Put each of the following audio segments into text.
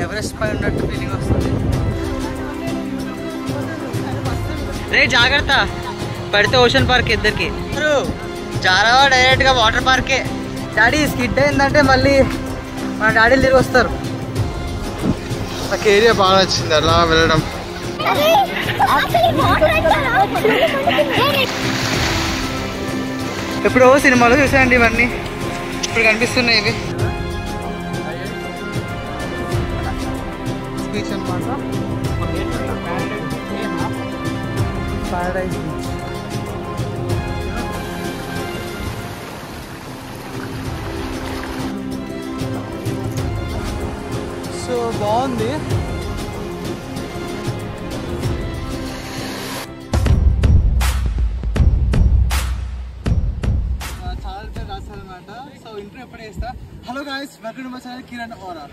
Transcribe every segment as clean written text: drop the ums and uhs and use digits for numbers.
Everest పై ఉన్నట్టు feeling వస్తుంది. రే జాగ్రత్త, పడితే ఓషన్ పార్క్ ఇద్దరికి. జారావా డైరెక్ట్గా వాటర్ పార్కే. డాడీ స్కిడ్ అయిందంటే మళ్ళీ మా డాడీలు తిరిగి వస్తారు. నాకు ఏరియా బాగా నచ్చింది అలా వెళ్ళడం. ఎప్పుడో సినిమాలో చూసాయండి ఇవన్నీ, ఇప్పుడు కనిపిస్తున్నాయి ఇవి. స్పీచ్ అనమాట, పారడైజ్ బీచ్. సో బాగుంది. సో ఇంటర్వ్యూ ఎప్పుడే చేస్తా. Hello guys, welcome to my channel Kiran ఓరా.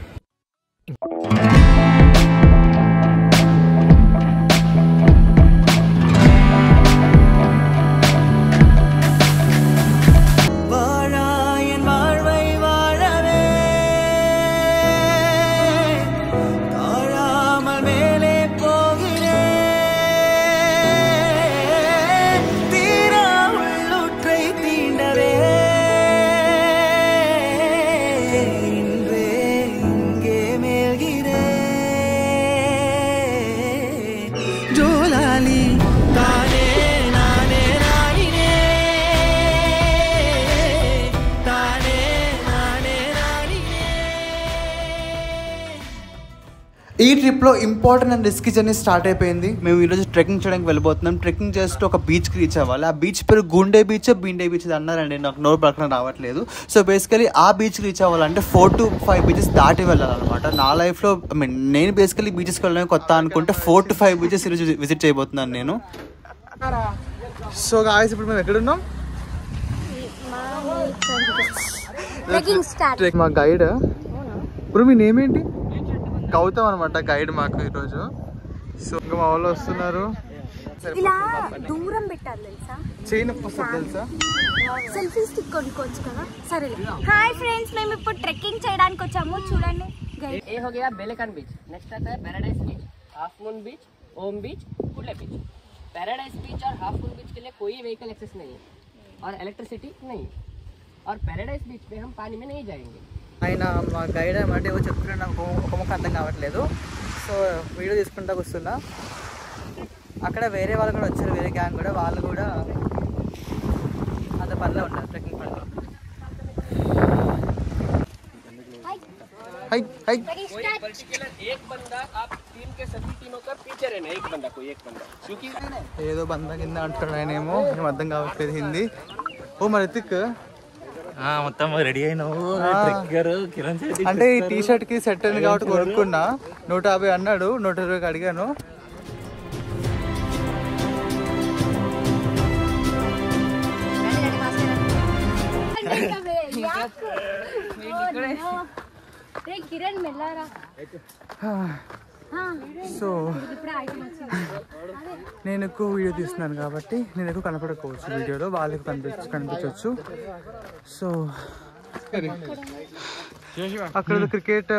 ఈ ట్రిప్లో important and risky journey start అయిపోయింది. మేము ఈరోజు ట్రెక్కింగ్ చేయడానికి వెళ్ళిపోతున్నాం. ట్రెక్కింగ్ చేస్తూ ఒక బీచ్కి రీచ్ అవ్వాలి. ఆ బీచ్ పేరు గుండే బీచ్, బీండే బీచ్ అన్నారండి, నాకు నోరు పక్కన రావట్లేదు. సో బేసికలీ ఆ బీచ్కి రీచ్ అవ్వాలంటే 4 to 5 బీచెస్ దాటి వెళ్ళాలన్నమాట. నా లైఫ్లో నేను బేసికలీ బీచెస్కి వెళ్ళడానికి కొత్త అనుకుంటే 4 to 5 బీచెస్ ఈరోజు విజిట్ చేయబోతున్నాను నేను. సో గాయ్స్, ఇప్పుడు మేము ఎక్కడున్నాం? మా గైడ్. ఇప్పుడు మీ నేమ్ ఏంటి? గౌతమ్ అనమాట గైడ్ మాకు ఈరోజు. సో ఇంకా మా వాళ్ళు వస్తున్నారు. ఇలా దూరం పెట్టాలి తెలుసా, చైన్ వస్తుంది తెలుసా, సెల్ఫీ స్టిక్ కొనుక్కోవచ్చు కదా. సరే, హాయ్ ఫ్రెండ్స్, మేము ఇప్పుడు ట్రెక్కింగ్ చేయడానికి వచ్చాము. చూడండి, ये हो गया बेलेकन बीच, नेक्स्ट आता है पैराडाइज बीच, हाफ मून बीच, ओम बीच, कुल्ले बीच. पैराडाइज बीच और हाफ मून बीच के लिए कोई व्हीकल एक्सेस नहीं है और इलेक्ट्रिसिटी नहीं है, और पैराडाइज बीच पे हम पानी में नहीं जाएंगे. ఆయన మా గైడ్ అనమాట. ఏవో చెప్తున్నా నాకు ఒక ముక్క అర్థం కావట్లేదు. సో వీడియో తీసుకుంటా వస్తున్నా. అక్కడ వేరే వాళ్ళు కూడా వచ్చారు, వేరే గ్యాంగ్ కూడా. వాళ్ళు కూడా అంత పనిలో ఉన్నారు, ట్రెక్కింగ్ పనిలో. कोई पर्टिकुलर एक बंदा, आप टीम के सभी टीमों का पीछे रहना, एक बंदा, कोई एक बंदा, क्योंकि ఏదో బంద కింద అంటాడు ఆయన, ఏమో ఏం అర్థం కావట్లేదు హిందీ. ఓ మరి రితిక్ మొత్తం రెడీ అయినావు. అంటే ఈ టీ షర్ట్ కి సెట్ అయింది కాబట్టి కొనుక్కున్నా. 150 అన్నాడు, 120కి అడిగాను. సో నేను ఎక్కువ వీడియో తీస్తున్నాను కాబట్టి నేను ఎక్కువ కనపడకపోవచ్చు వీడియోలో, వాళ్ళకి కనిపించవచ్చు. సో అక్కడ క్రికెట్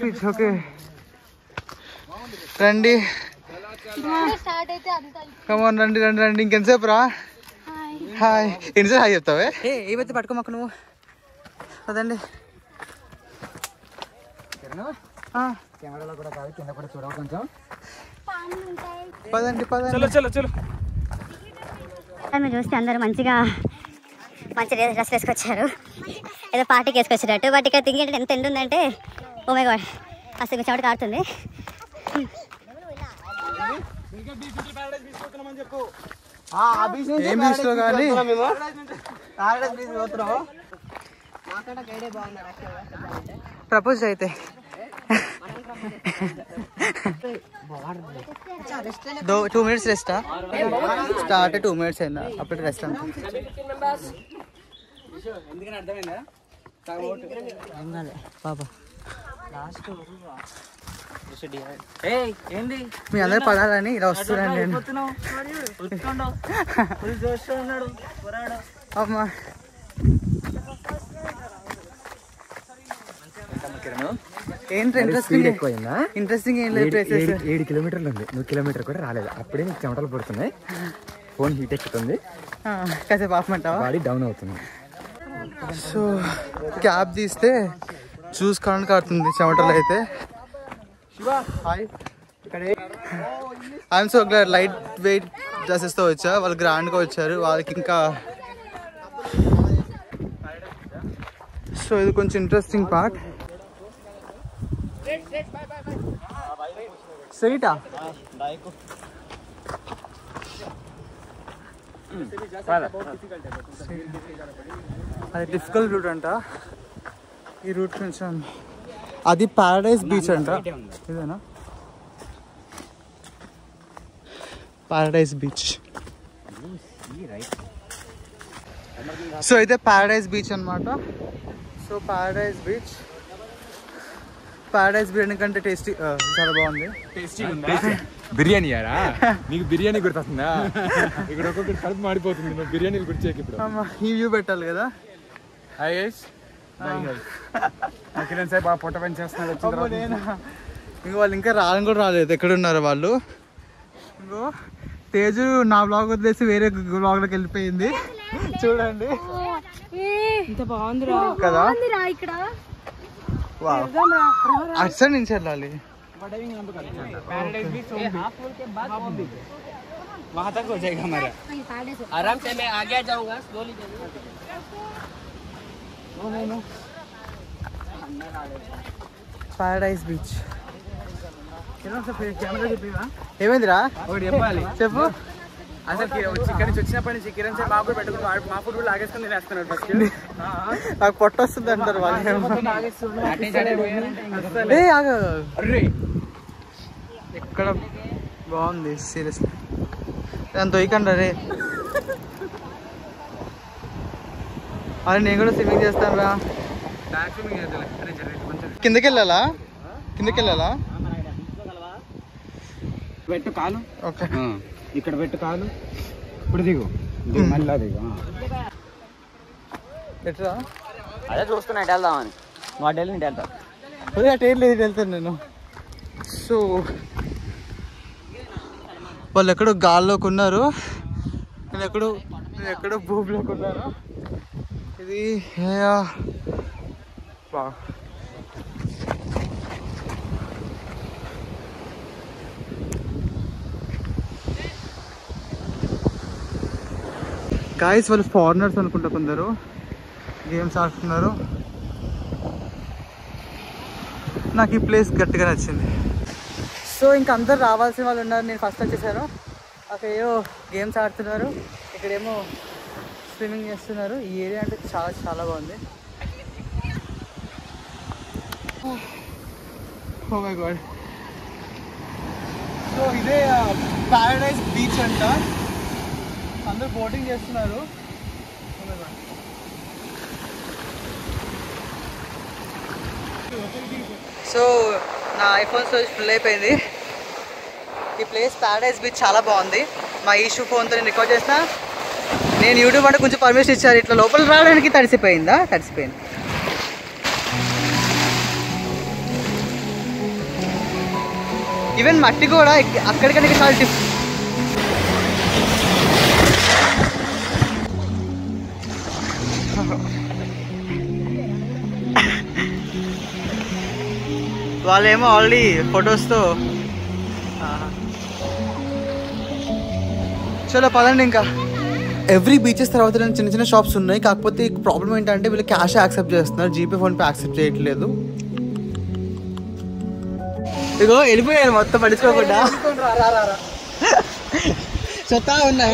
పిచ్. ఓకే రండి, కమాన్ రండి రండి రండి. ఇంకెంతసేపు రా? హాయ్. ఎన్నిసార్లు హాయ్ చెప్తావే? ఏవైతే పట్టుకోమాకు నువ్వు. అదండి కెమెరాలో కూడా కాదు, కింద కూడా చూడవు కొంచెం. పదండి పదండి. మీరు చూస్తే అందరూ మంచి డ్రెస్ వేసుకొచ్చారు, ఏదో పార్టీకి వేసుకొచ్చినట్టు. బట్ ఇక్కడ థింగ్ ఏంటంటే ఎంత ఎండ ఉందంటే, ఓ మై గాడ్, అసలు చెమట కారుతుంది. ఏం బీచ్లో కానీ ప్రపోజ్ అయితే 2 minutes రెస్టా? స్టార్ట్ 2 minutes అయిందా? అప్పుడు రెస్ట్ అంతా. బాబా మీ అందరు పడాలని ఇలా వస్తున్నాను నేను. అమ్మా ఏంటి ఇంట్రెస్టింగ్ ఎక్కువైందా? ఇంట్రెస్టింగ్ ఏం లేదు. 7 కిలోమీటర్లు ఉంది, నువ్వు కిలోమీటర్ కూడా రాలేదు, అప్పుడే నీకు చెమటలు పడుతున్నాయి, ఫోన్ హీట్ ఎక్కుతుంది, కాసేపు ఆపమంటావా? బాడీ డౌన్ అవుతుంది. సో క్యాబ్ తీస్తే చూసుకోవడానికి కాడుతుంది చెమటలు అయితే. I'm so glad light weight డ్రెస్సెస్తో వచ్చా, వాళ్ళు గ్రాండ్గా వచ్చారు, వాళ్ళకి ఇంకా. సో ఇది కొంచెం ఇంట్రెస్టింగ్ పార్ట్. సైటా అది డిఫికల్ట్ రూట్ అంట. ఈ రూట్ కొంచెం, అది పారడైజ్ బీచ్ అంట. ఇదేనా పారడైజ్ బీచ్? సో అయితే పారడైజ్ బీచ్ అనమాట. సో పారడైజ్ బీచ్ బిర్యానీ కంటే టేస్టీ, చాలా బాగుంది. బిర్యానీ యారా, నీకు బిర్యానీ గుర్తొస్తుందా? ఇక్కడ ఒక్కొక్కటి కడుపు మాడిపోతుంది, నువ్వు బిర్యానీలు గుర్చేకి ఇప్పుడు. ఈ వ్యూ పెట్టాలి కదా. హాయ్ గైస్, కిరణ్ సార్ బాగా పొట్ట పని చేస్తున్నాడు. ఇంకో వాళ్ళు ఇంకా రాని కూడా రాలేదు, ఎక్కడున్నారు వాళ్ళు. ఇంకో తేజు నా బ్లాగ్ వదిలేసి వేరే బ్లాగ్లోకి వెళ్ళిపోయింది. చూడండి ఇంత బాగుంది కదా, ఇక్కడ అటు సైడ్ నుంచి వెళ్ళాలి. आराम से मैं आगे जाऊंगा, स्लोली పారడైజ్ బీచ్. ఏమైందిరా చెప్పు. అసలు చికెన్ నుంచి వచ్చినప్పటి నుంచి కిరణ్ సార్ బాబు పెట్టుకుని మా ఫుడ్ కూడా లాగేసుకుని తినేస్తున్నాడు. ఫస్ట్ నాకు పొట్ట వస్తుంది అంటారు వాళ్ళు. ఎక్కడ బాగుంది సీరియస్లీ, దాని తొయ్యకండి. అరే నేను కూడా స్విమ్మింగ్ చేస్తాను రా. కిందకి వెళ్ళాలా? పెట్టు కాలు, ఓకే ఇక్కడ పెట్టు కాలు, ఇప్పుడు దిగు, మళ్ళా దిగు. ఎట్లా? అదే చూస్తున్నా ఇటు వెళ్దామని, వాటి వెళ్ళి ఇటు వెళ్తా. అదే అటు ఏం లేదు, వెళ్తాను నేను. సో వాళ్ళు ఎక్కడో గాల్లోకి ఉన్నారు, నేను ఎక్కడో భూమిలోకి ఉన్నాను. ఇది గాయస్ వాళ్ళు ఫారినర్స్ అనుకుంటా, కొందరు గేమ్స్ ఆడుతున్నారు. నాకు ఈ ప్లేస్ గట్టిగా నచ్చింది. సో ఇంకా అందరు రావాల్సిన వాళ్ళు ఉన్నారు, నేను ఫస్ట్ వచ్చేసాను. అక్కడ ఏవో గేమ్స్ ఆడుతున్నారు, ఇక్కడేమో స్విమ్మింగ్ చేస్తున్నారు. ఈ ఏరియా అంటే చాలా చాలా బాగుంది. Oh my God. సో ఇదే పారడైజ్ బీచ్ అంట, అందరూ బోటింగ్ చేస్తున్నారు. సో నా ఐఫోన్ స్టోరేజ్ ఫుల్ అయిపోయింది. ఈ ప్లేస్ పారడైజ్ బీచ్ చాలా బాగుంది. మా ఈషూ ఫోన్తో నేను రికార్డ్ చేసిన. నేను యూట్యూబ్ అంటే కొంచెం పర్మిషన్ ఇచ్చారు, ఇట్లా లోపల రావడానికి తడిసిపోయింది. ఈవెన్ మట్టి కూడా అక్కడికంటే చాలా వాళ్ళేమో ఆల్రెడీ ఫొటోస్తో. చలో పదండి ఇంకా. ఎవ్రీ బీచెస్ తర్వాత చిన్న చిన్న షాప్స్ ఉన్నాయి, కాకపోతే ప్రాబ్లం ఏంటంటే వీళ్ళు క్యాష్ యాక్సెప్ట్ చేస్తున్నారు, జీపే ఫోన్పే యాక్సెప్ట్ చేయట్లేదు. ఇగో వెళ్ళిపోయాను మొత్తం పడుచుకోకుండా. చెత్తా ఉన్నా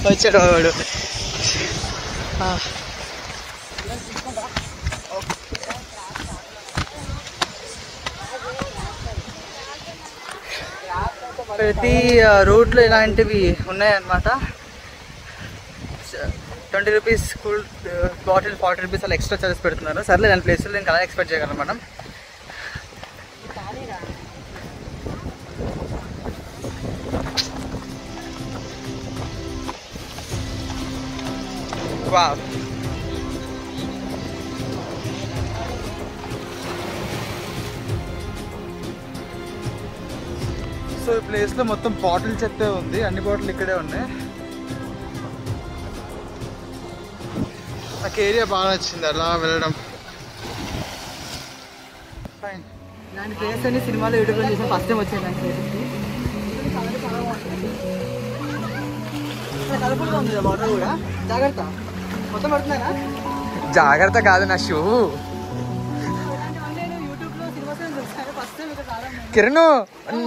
వచ్చాడు వాడు. ప్రతి రూట్లో ఇలాంటివి ఉన్నాయన్నమాట. 20 రూపీస్ కూల్ బాటిల్, 40 రూపీస్ అలా ఎక్స్ట్రా చార్జెస్ పెడుతున్నారు. సర్లే దాని ప్లేస్లో నేను అలా ఎక్స్పెక్ట్ చేయగలం మనం. వావ్, సో ఈ ప్లేస్లో మొత్తం బాటిల్ చెత్తే ఉంది, అన్ని బాటిల్ ఇక్కడే ఉన్నాయి. నాకు ఏరియా బాగా నచ్చింది అలా వెళ్ళడం. ఫైన్. ఇలాంటి ప్లేస్ అన్ని సినిమాలో యూట్యూబ్లో చూసిన ఫస్ట్ టైం వచ్చింది నాకు ప్లేసెస్కి. చాలా బాగుంటుంది. కలర్ఫుల్గా ఉంది వాటర్ కూడా. జాగ్రత్త, మొత్తం పడుతున్నారా? జాగ్రత్త కాదు నా షూ. కిరణ్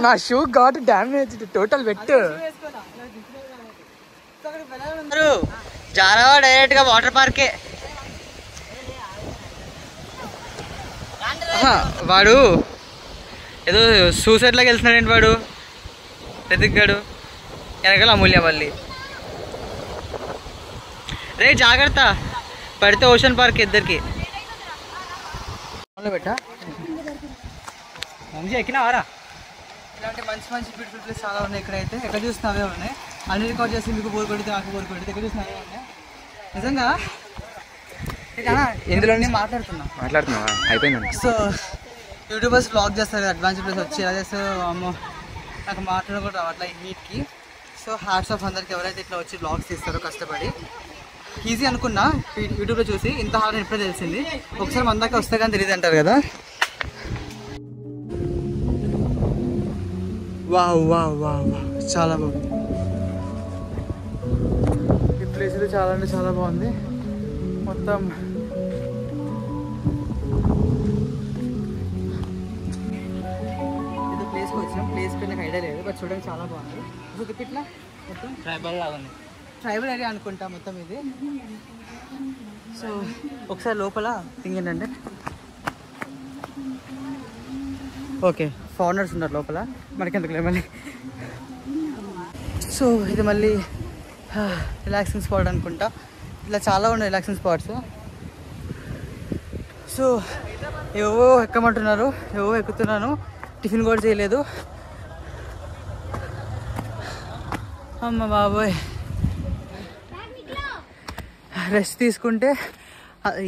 నా shoe got damage, total wet. జారావా డైరెక్ట్ గా వాటర్ పార్కే. వాడు ఏదో సూసైడ్ లాగా వెళ్తున్నాడండి వాడు, ఎదిగాడు వెనకాల అమూల్య మళ్ళీ. రే జాగ్రత్త, పడితే ఓషన్ పార్క్ ఇద్దరికి. పెట్టా మంచిగా ఎక్కినావారా? ఇలాంటి మంచి మంచి బ్యూటిఫుల్ ప్లేస్ చాలా ఉన్నాయి ఇక్కడైతే. ఎక్కడ చూసినా అవే ఉన్నాయి. అన్ని రికార్డ్ చేసి మీకు బోర్ కొడితే నాకు బోర్ కొడితే ఎక్కడ చూసినా అవే ఉన్నాయి నిజంగా. ఇందులో మాట్లాడుతున్నావా? అయిపోయిందండి. సో యూట్యూబర్స్ వ్లాగ్ చేస్తారు, అడ్వాన్స్ ప్లేస్ వచ్చి ఎలా చేస్తారు. అమ్మో నాకు మాట్లాడడం కూడా రావట్లే ఈ హీట్కి. సో హ్యాట్స్ ఆఫ్ అందరికి ఎవరైతే ఇట్లా వచ్చి వ్లాగ్స్ తీస్తారో కష్టపడి. ఈజీ అనుకున్నా యూట్యూబ్లో చూసి, ఇంత హార్డ్ ఇప్పుడే తెలిసింది. ఒకసారి మన దాకా వస్తే కానీ తెలియదు అంటారు కదా. వావ్ వావ్ వావ్ చాలా బాగుంది ఈ ప్లేస్. ఇది చాలా అంటే చాలా బాగుంది. మొత్తం ఏదో ప్లేస్కి వచ్చినాం. ప్లేస్కి నాకు ఐడియా లేదు, బట్ చూడడానికి చాలా బాగుంది. ఇట్లా మొత్తం ట్రైబల్ లాగా ఉంది. ట్రైబల్ ఏరియా అనుకుంటా మొత్తం ఇది. సో ఒకసారి లోపల థింగ్ ఏంటంటే, ఓకే ఫారినర్స్ ఉన్నారు లోపల, మనకెందుకులే మళ్ళీ. సో ఇది మళ్ళీ రిలాక్సింగ్ స్పాట్ అనుకుంటా. ఇట్లా చాలా ఉన్నాయి రిలాక్సింగ్ స్పాట్స్. సో ఏవో ఎక్కమంటున్నారు, ఏవో ఎక్కుతున్నాను. టిఫిన్ కూడా చేయలేదు. అమ్మ బాబోయ్, రెస్ట్ తీసుకుంటే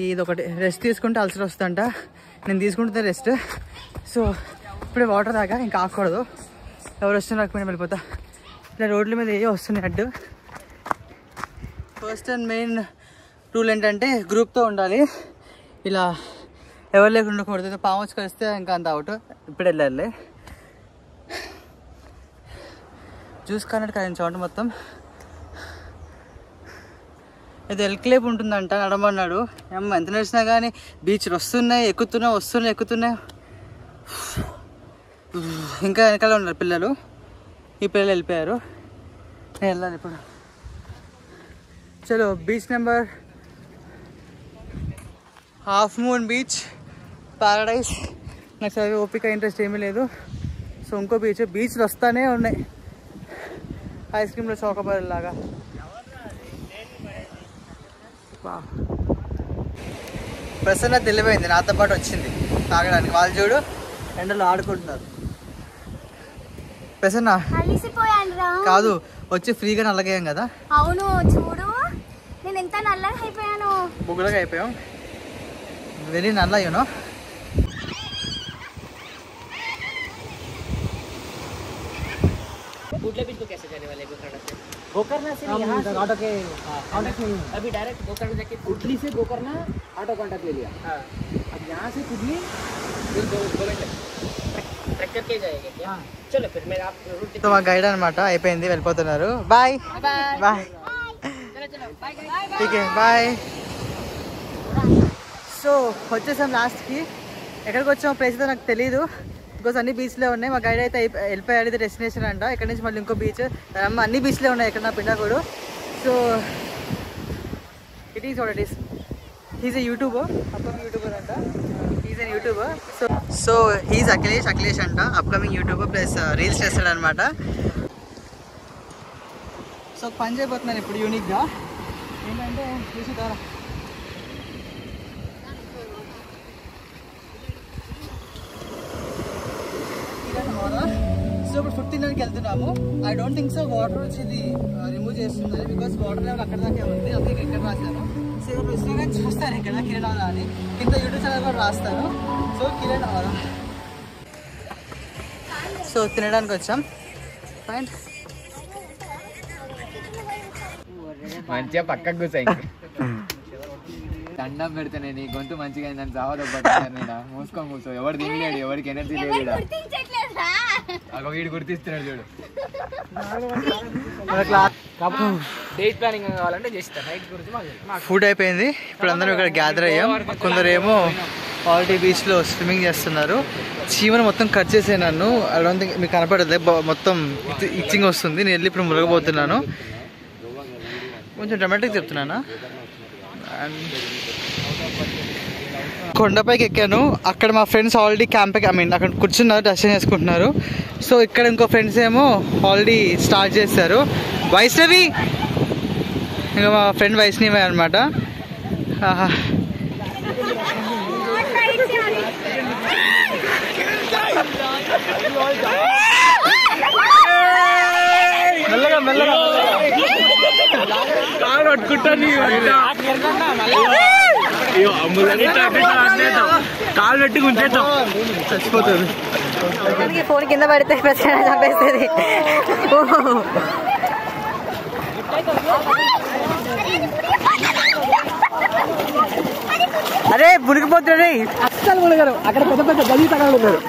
ఇదొకటి, రెస్ట్ తీసుకుంటే అల్సర్ వస్తుందంట. నేను తీసుకుంటే రెస్ట్. సో ఇప్పుడే వాటర్ దాకా ఇంకా ఆకూడదు. ఎవరు వస్తున్నా రాకపోయినా వెళ్ళిపోతా. ఇలా రోడ్ల మీద ఏ వస్తున్నాయి అడ్డు. ఫస్ట్ అండ్ మెయిన్ రూల్ ఏంటంటే గ్రూప్తో ఉండాలి. ఇలా ఎవరు లేకుండా ఉండకూడదు. పాము వచ్చి కలిస్తే ఇంకా అంత అవుట్. ఇప్పుడు వెళ్ళాలి. జ్యూస్ కానట్టు కాయించమంటే మొత్తం ఇది ఎల్క్లేపు ఉంటుందంట, నడమన్నాడు. అమ్మ ఎంత నడిచినా కానీ బీచ్లు వస్తున్నాయి, ఎక్కుతున్నాయి. ఇంకా వెనకాల ఉన్నారు పిల్లలు. ఈ పిల్లలు వెళ్ళిపోయారు. నేను వెళ్ళాను ఇప్పుడు. చలో beach number half moon beach, paradise. నాకు చదివే ఓపిక ఇంట్రెస్ట్ ఏమీ లేదు. సో ఇంకో బీచ్లు వస్తానే ఉన్నాయి, ఐస్ క్రీమ్లో చౌకబార్ లాగా. ప్రసన్న తెలివైంది, నాతో పాటు వచ్చింది తాగడానికి. వాళ్ళు చూడు ఎండలో ఆడుకుంటున్నారు. ప్రసన్న కాదు వచ్చి ఫ్రీగా నల్లగేయం కదా. అవును చూడు, నేను ఎంత నల్లగా అయిపోయాను. బుగ్గలగా అయిపోయాం. వెరీ నల్ల యూనో. कुडले बीच को कैसे जाने वाले गोकर्णा से? गोकर्णा से यहाँ से ऑटो के कांटेक्ट नहीं है। अभी डायरेक्ट गोकर्णा जाके कुडली से गोकर्णा ऑटो कांटेक्ट ले लिया। हाँ। अब यहाँ से कुडली 2 घंटे ट्रैक्टर के जाएंगे क्या? चलो फिर मैं आप रूट సో మా గైడ్ అనమాట అయిపోయింది, వెళ్ళిపోతున్నారు. Bye bye. चलो बाय ఓకే బాయ్. సో వచ్చేసాం లాస్ట్కి. ఎక్కడికి వచ్చాము ప్లేస్ అయితే నాకు తెలీదు, బికాస్ అన్ని బీచ్లే ఉన్నాయి. మా గైడ్ అయితే వెళ్ళిపోయాడు, ఇది డెస్టినేషన్ అంట. ఇక్కడ నుంచి మళ్ళీ ఇంకో బీచ్. అన్ని బీచ్లే ఉన్నాయి ఇక్కడ నా పిండాకోడు. So it is what it is. He's a YouTuber, upcoming YouTuber అంట. He's an YouTuber. So he's Akhilesh అంట, అప్కమింగ్ యూట్యూబర్ ప్లస్ రీల్స్ చేస్తాడు అనమాట. సో పని చేయబోతున్నాను ఇప్పుడు యూనిక్గా. ఏంటంటే చూసి ద్వారా సో ఇప్పుడు ఫుడ్ తినడానికి వెళ్తున్నాము. I don't think so water వచ్చి ఇది రిమూవ్ చేస్తుంది, బికాస్ వాటర్ లెవెల్ అక్కడ దాకే ఉంది. అందుకే ఇక్కడ రాశాను. సో ఇప్పుడు వచ్చినా చూస్తారు ఇక్కడ కిరణ్ అవరా అని, కింద యూట్యూబ్ ఛానల్ కూడా రాస్తాను. సో కిరణ్ అవరా. సో తినడానికి వచ్చాం. ఫైన్. మంచిగా పక్కకు కూర్చోయి. దండం పెడితేనే నీ గొంతు మంచిగా అయిందని చావదొబ్బట్టు మూసుకొని కూర్చో. ఎవరు తినలేడు, ఎవరికి ఎనర్జీ లేదు. అగో వీడు గుర్తిస్తున్నాడు చూడు. డేట్ ప్లానింగ్ కావాలంటే చేస్తా. నైట్ గురించి ఫుడ్ అయిపోయింది. ఇప్పుడు అందరం ఇక్కడ గ్యాదర్ అయ్యాం. కొందరేమో ఆల్రెడీ బీచ్లో స్విమ్మింగ్ చేస్తున్నారు. చీమను మొత్తం కట్ చేసే నన్ను. ఐ డోంట్ థింక్ మీకు కనపడదు, మొత్తం ఇచ్చింగ్ వస్తుంది. నేను వెళ్ళి ఇప్పుడు మురగబోతున్నాను. కొంచెం డ్రామాటిక్ చెప్తున్నానా. అండ్ కొండపైకి ఎక్కాను. అక్కడ మా ఫ్రెండ్స్ ఆల్రెడీ క్యాంప్కి అక్కడ కూర్చున్నారు, దర్శనం చేసుకుంటున్నారు. సో ఇక్కడ ఇంకో ఫ్రెండ్స్ ఏమో ఆల్రెడీ స్టార్ట్ చేస్తారు. వైష్ణవి, ఇంకా మా ఫ్రెండ్ వైష్ణవి అనమాట. మెల్లగా మెల్లగా కాలు పట్టుకుంటాను. కాలు పెట్టి ఉంచేద్దాం, చచ్చిపోతుంది. ఫోన్ కింద పడితే ప్రశ్న చంపేస్తుంది. అరే మునిగిపోతుంది. అస్సలు మునిగారు. అక్కడ పెద్ద పెద్ద గది తగలున్నారు.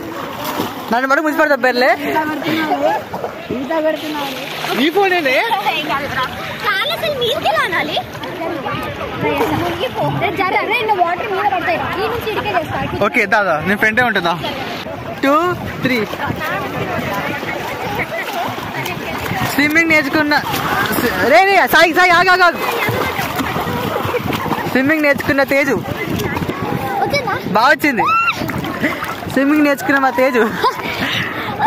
నన్ను మటుకు మునిసిపడతా పేర్లే. నీ ఫోన్ ఏంటి? ఓకే దాదా, నేను ఫ్రెండే ఉంటుందా. 2, 3 స్విమ్మింగ్ నేర్చుకున్నా. రే సాయి సాయి ఆగా. స్విమ్మింగ్ నేర్చుకున్న తేజు బాగా వచ్చింది. స్విమ్మింగ్ నేర్చుకున్న మా తేజు.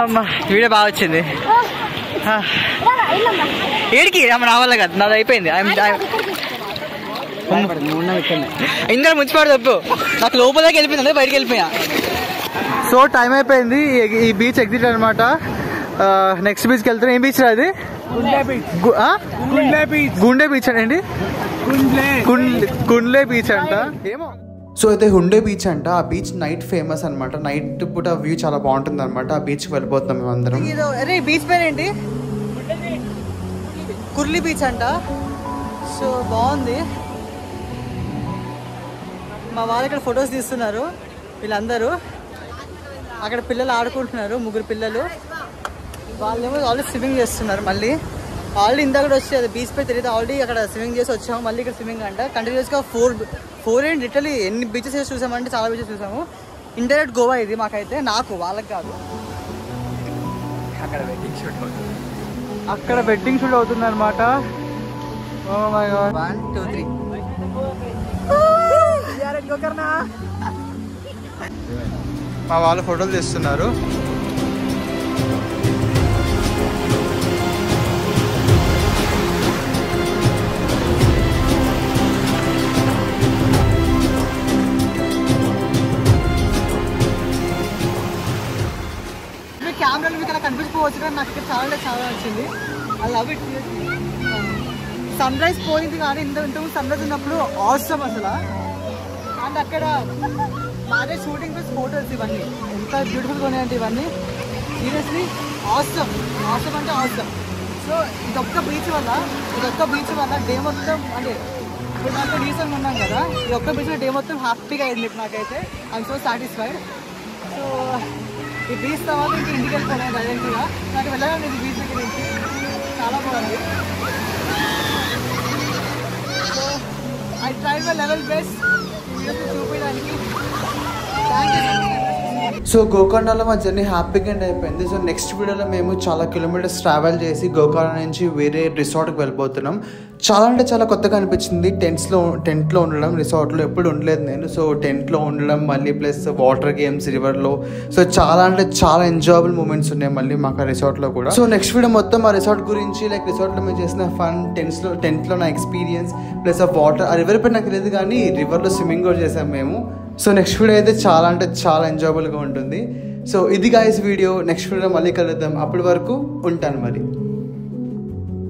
అమ్మా వీడియో బాగా వచ్చింది. ఏడికి అమ్మ నా వల్ల కాదు, నాది అయిపోయింది. ఇంకా ముంచిపాడు తప్పు. నాకు లోపలికి వెళ్ళిపోయింది, బయటకు వెళ్ళిపోయా. సో టైం అయిపోయింది. ఈ బీచ్ ఎగ్జిట్ అనమాట. నెక్స్ట్ బీచ్కి వెళ్తున్నాం. ఏం బీచ్ రాది? గుండే బీచ్ అండి. గుండ్లే బీచ్ అంట ఏమో. సో అయితే హుండే బీచ్ అంట. ఆ బీచ్ నైట్ ఫేమస్ అనమాట. నైట్ పూట వ్యూ చాలా బాగుంటుంది అనమాట. ఆ బీచ్కి వెళ్ళిపోతున్నాం మేము అందరం. అరే బీచ్ పేరు ఏంటి? కుర్లీ బీచ్ అంట. సో బాగుంది. మా వాళ్ళు ఇక్కడ ఫొటోస్ తీస్తున్నారు వీళ్ళందరూ. అక్కడ పిల్లలు ఆడుకుంటున్నారు, 3 పిల్లలు. వాళ్ళేమో ఆల్రెడీ స్విమ్మింగ్ చేస్తున్నారు. మళ్ళీ ఆల్రెడీ ఇందాక వచ్చి అది బీచ్ పై తెలియదు. ఆల్రెడీ అక్కడ స్విమ్మింగ్ చేసి వచ్చాము. మళ్ళీ ఇక్కడ స్విమ్మింగ్ అంట. కంటిన్యూస్గా 4 అండ్ లిటరలీ ఎన్ని బీచెస్ వేసి చూసామంటే చాలా బీచెస్ చూసాము. ఇండైరెక్ట్ గోవా ఇది మాకైతే, నాకు వాళ్ళకి కాదు. అక్కడ వెడ్డింగ్ షూట్ అవుతుంది అనమాట. 1, 2, 3 మా వాళ్ళు ఫోటోలు తీస్తున్నారు. కెమెరాలు మీకు అలా కనిపించిపోవచ్చు కానీ నాకు ఇక్కడ చాలా చాలా వచ్చింది. I love it. Sunrise పోయింది కానీ ఇంతకుముందు సన్ రైజ్ ఉన్నప్పుడు ఆసమ్ అసలు. అండ్ అక్కడ మాదే షూటింగ్ ప్లస్ ఫోటోస్ ఇవన్నీ ఎంత బ్యూటిఫుల్గా ఉన్నాయంటే ఇవన్నీ సీరియస్లీ ఆసమ్. ఆసమ్ అంటే ఆసమ్. సో ఇదొక్క బీచ్ వల్ల డే మొత్తం అంటే ఇప్పుడు దాంట్లో రీసెంట్గా ఉన్నాం కదా, ఈ ఒక్క బీచ్లో డే మొత్తం హ్యాపీగా అయింది నాకైతే. I'm so satisfied. సో ఈ బీచ్ తర్వాత ఇంకా ఇంటికి వెళ్ళిపోయాను డైరెక్ట్గా. నాకు వెళ్ళాలని ఇది బీచ్ దగ్గర నుంచి చాలా బాగుంది. So I try my level best చూపించడానికి. Thank you. సో గోకర్ణలో మా జర్నీ హ్యాపీగా ఎండ్ అయిపోయింది. సో నెక్స్ట్ వీడియోలో మేము చాలా కిలోమీటర్స్ ట్రావెల్ చేసి గోకర్ణ నుంచి వేరే రిసార్ట్కి వెళ్ళిపోతున్నాం. చాలా అంటే చాలా కొత్తగా అనిపించింది. టెంట్లో ఉండడం. రిసార్ట్లో ఎప్పుడు ఉండలేదు నేను. సో టెంట్లో ఉండడం మళ్ళీ ప్లస్ వాటర్ గేమ్స్ రివర్లో. సో చాలా అంటే చాలా ఎంజాయబుల్ మూమెంట్స్ ఉన్నాయి మళ్ళీ మాకు ఆ రిసార్ట్లో కూడా. సో నెక్స్ట్ వీడియో మొత్తం ఆ రిసార్ట్ గురించి, లైక్ రిసార్ట్లో మేము చేసిన ఫన్, టెంట్లో నా ఎక్స్పీరియన్స్ ప్లస్ ఆ వాటర్, ఆ రివర్ పై నాకు తెలియదు కానీ రివర్లో స్విమ్మింగ్ కూడా చేసాం మేము. సో నెక్స్ట్ వీడియో అయితే చాలా అంటే చాలా ఎంజాయబుల్గా ఉంటుంది. సో ఇది గాయ్స్ వీడియో. నెక్స్ట్ వీడియో మళ్ళీ కలుద్దాం. అప్పటి వరకు ఉంటాను మరి.